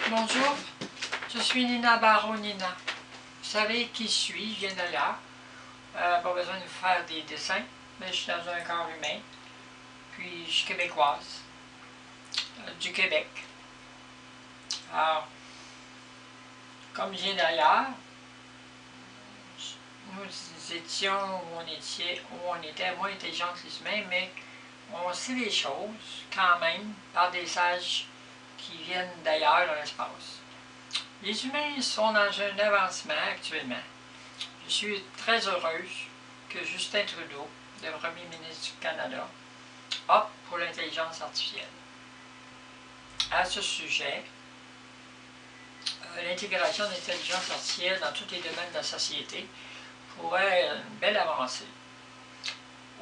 Bonjour, je suis Nina Barreau Nina. Vous savez qui je suis, je viens d'ailleurs. Pas besoin de faire des dessins, mais je suis dans un corps humain. Puis je suis québécoise, du Québec. Alors, comme je viens d'ailleurs, nous étions où on était moins intelligents que les humains, mais on sait les choses quand même par des sages qui viennent d'ailleurs dans l'espace. Les humains sont dans un avancement actuellement. Je suis très heureuse que Justin Trudeau, le premier ministre du Canada, opte pour l'intelligence artificielle. À ce sujet, l'intégration de l'intelligence artificielle dans tous les domaines de la société pourrait être une belle avancée.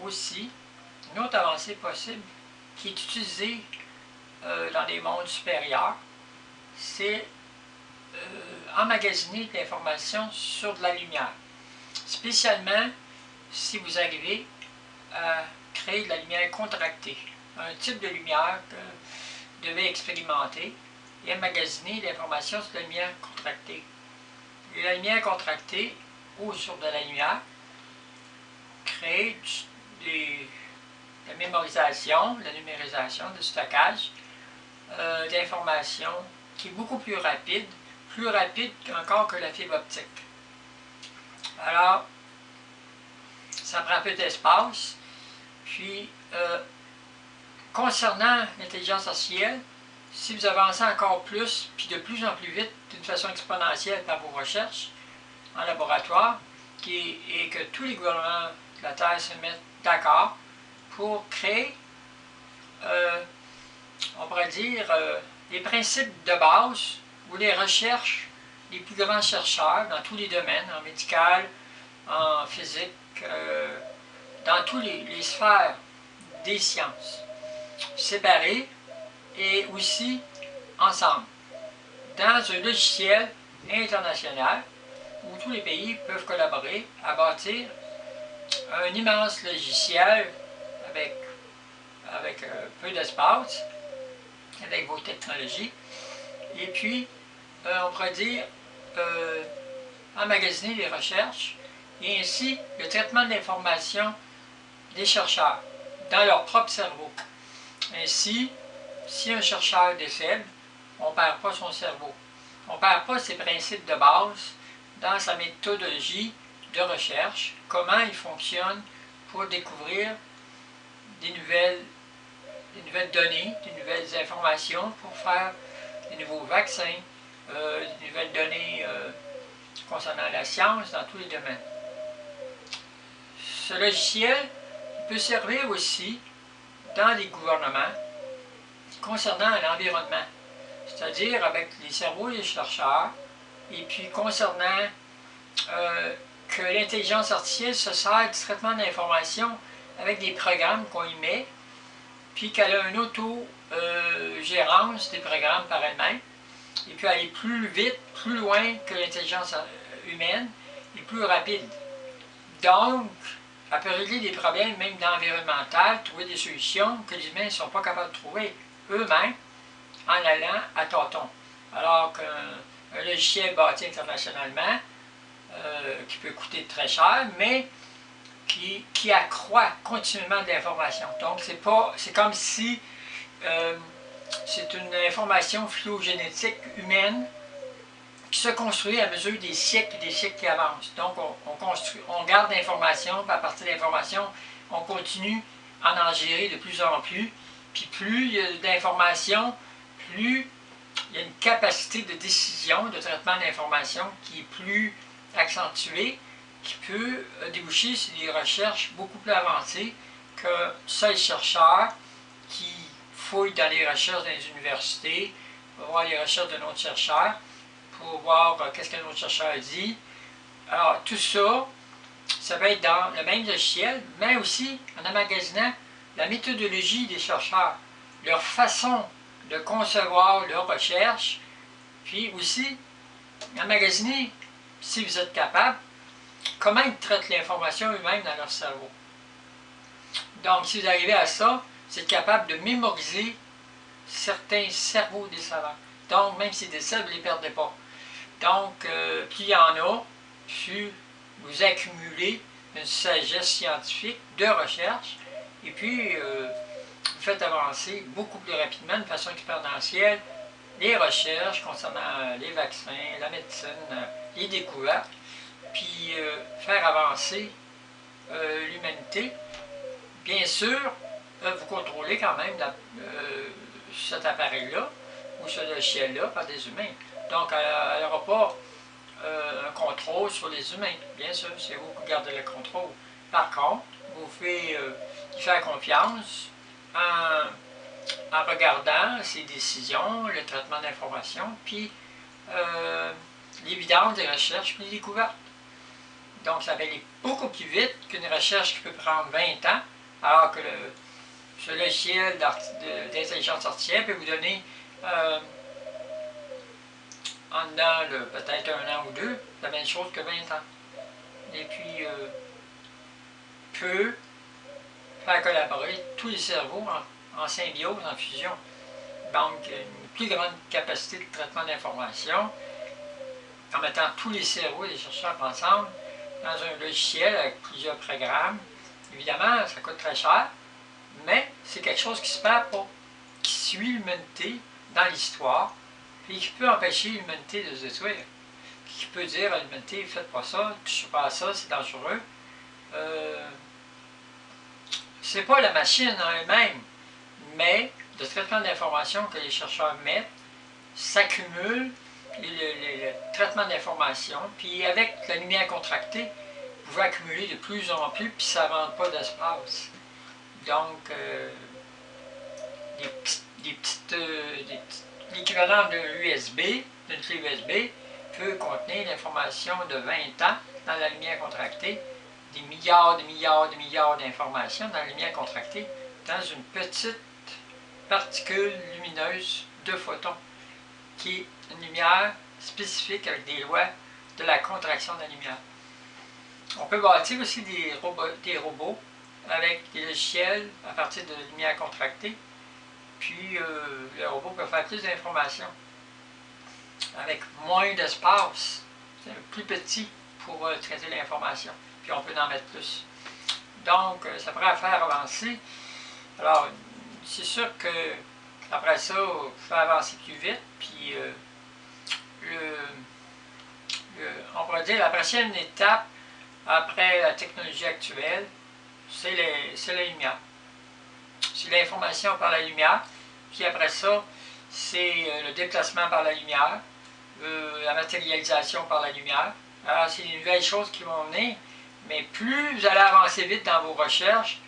Aussi, une autre avancée possible qui est utilisée dans les mondes supérieurs, c'est emmagasiner de l'information sur de la lumière. Spécialement si vous arrivez à créer de la lumière contractée, un type de lumière que vous devez expérimenter et emmagasiner de l'information sur la lumière contractée. Et la lumière contractée ou sur de la lumière crée de la mémorisation, de la numérisation, du stockage d'informations qui est beaucoup plus rapide encore que la fibre optique. Alors, ça prend un peu d'espace. Puis, concernant l'intelligence artificielle, si vous avancez encore plus, puis de plus en plus vite, d'une façon exponentielle par vos recherches en laboratoire, et que tous les gouvernements de la Terre se mettent d'accord pour créer, on pourrait dire, les principes de base ou les recherches des plus grands chercheurs dans tous les domaines, en médical, en physique, dans toutes les sphères des sciences, séparés et aussi ensemble, dans un logiciel international où tous les pays peuvent collaborer à bâtir un immense logiciel avec peu d'espace, avec vos technologies, et puis on pourrait dire emmagasiner les recherches et ainsi le traitement de l'information des chercheurs dans leur propre cerveau. Ainsi, si un chercheur décède, on ne perd pas son cerveau. On ne perd pas ses principes de base dans sa méthodologie de recherche, comment il fonctionne pour découvrir des nouvelles données, des nouvelles informations pour faire des nouveaux vaccins, des nouvelles données concernant la science dans tous les domaines. Ce logiciel peut servir aussi dans les gouvernements concernant l'environnement, c'est-à-dire avec les cerveaux des chercheurs, et puis concernant que l'intelligence artificielle se sert du traitement d'informations avec des programmes qu'on y met, puis qu'elle a une auto-gérance des programmes par elle-même, et puis aller plus vite, plus loin que l'intelligence humaine, et plus rapide. Donc, elle peut régler des problèmes même environnementaux, trouver des solutions que les humains ne sont pas capables de trouver eux-mêmes en allant à tâtons. Alors qu'un logiciel bâti internationalement, qui peut coûter très cher, mais qui accroît continuellement de l'information. Donc, c'est comme si c'est une information phylogénétique humaine qui se construit à mesure des siècles et des siècles qui avancent. Donc, on garde l'information, puis à partir de l'information, on continue à en gérer de plus en plus. Puis plus il y a d'informations, plus il y a une capacité de décision, de traitement d'information qui est plus accentuée, qui peut déboucher sur des recherches beaucoup plus avancées que seuls chercheurs qui fouillent dans les recherches dans les universités, pour voir les recherches d'un autre chercheur, pour voir qu'est-ce qu'un autre chercheur dit. Alors, tout ça, ça peut être dans le même logiciel, mais aussi en emmagasinant la méthodologie des chercheurs, leur façon de concevoir leurs recherches, puis aussi emmagasiner, si vous êtes capable, comment ils traitent l'information eux-mêmes dans leur cerveau. Donc, si vous arrivez à ça, c'est être capable de mémoriser certains cerveaux des savants. Donc, même si des décèdent, vous ne les perdez pas. Donc, plus il y en a, plus vous accumulez une sagesse scientifique de recherche, et puis vous faites avancer beaucoup plus rapidement, de façon exponentielle, les recherches concernant les vaccins, la médecine, les découvertes, puis faire avancer l'humanité. Bien sûr, vous contrôlez quand même cet appareil-là, ou ce logiciel-là, par des humains. Donc, elle n'aura pas un contrôle sur les humains. Bien sûr, c'est vous qui gardez le contrôle. Par contre, vous pouvez y faire confiance en regardant ses décisions, le traitement d'informations, puis l'évidence des recherches, puis les découvertes. Donc, ça va aller beaucoup plus vite qu'une recherche qui peut prendre 20 ans, alors que ce logiciel d'intelligence artificielle peut vous donner en dedans peut-être 1 an ou 2, la même chose que 20 ans. Et puis, peut faire collaborer tous les cerveaux en symbiose, en fusion. Donc, une plus grande capacité de traitement d'informations en mettant tous les cerveaux des chercheurs ensemble dans un logiciel avec plusieurs programmes. Évidemment, ça coûte très cher, mais c'est quelque chose qui se perd pas, qui suit l'humanité dans l'histoire, et qui peut empêcher l'humanité de se détruire. Qui peut dire à l'humanité, faites pas ça, touchez pas à ça, c'est dangereux. C'est pas la machine en elle-même, mais le traitement d'information que les chercheurs mettent s'accumule, le traitement d'information, puis avec la lumière contractée, vous pouvez accumuler de plus en plus, puis ça ne rentre pas d'espace. Donc, l'équivalent de l'USB, d'une clé USB, peut contenir l'information de 20 ans dans la lumière contractée, des milliards d'informations dans la lumière contractée, dans une petite particule lumineuse de photons, qui est une lumière spécifique avec des lois de la contraction de la lumière. On peut bâtir aussi des robots avec des logiciels à partir de lumière contractée, puis le robot peut faire plus d'informations avec moins d'espace, c'est plus petit pour traiter l'information, puis on peut en mettre plus. Donc, ça pourrait faire avancer. Alors, c'est sûr que après ça, il faut avancer plus vite, puis on pourrait dire la prochaine étape après la technologie actuelle, c'est la lumière. C'est l'information par la lumière, puis après ça, c'est le déplacement par la lumière, la matérialisation par la lumière. Alors, c'est des nouvelles choses qui vont venir, mais plus vous allez avancer vite dans vos recherches,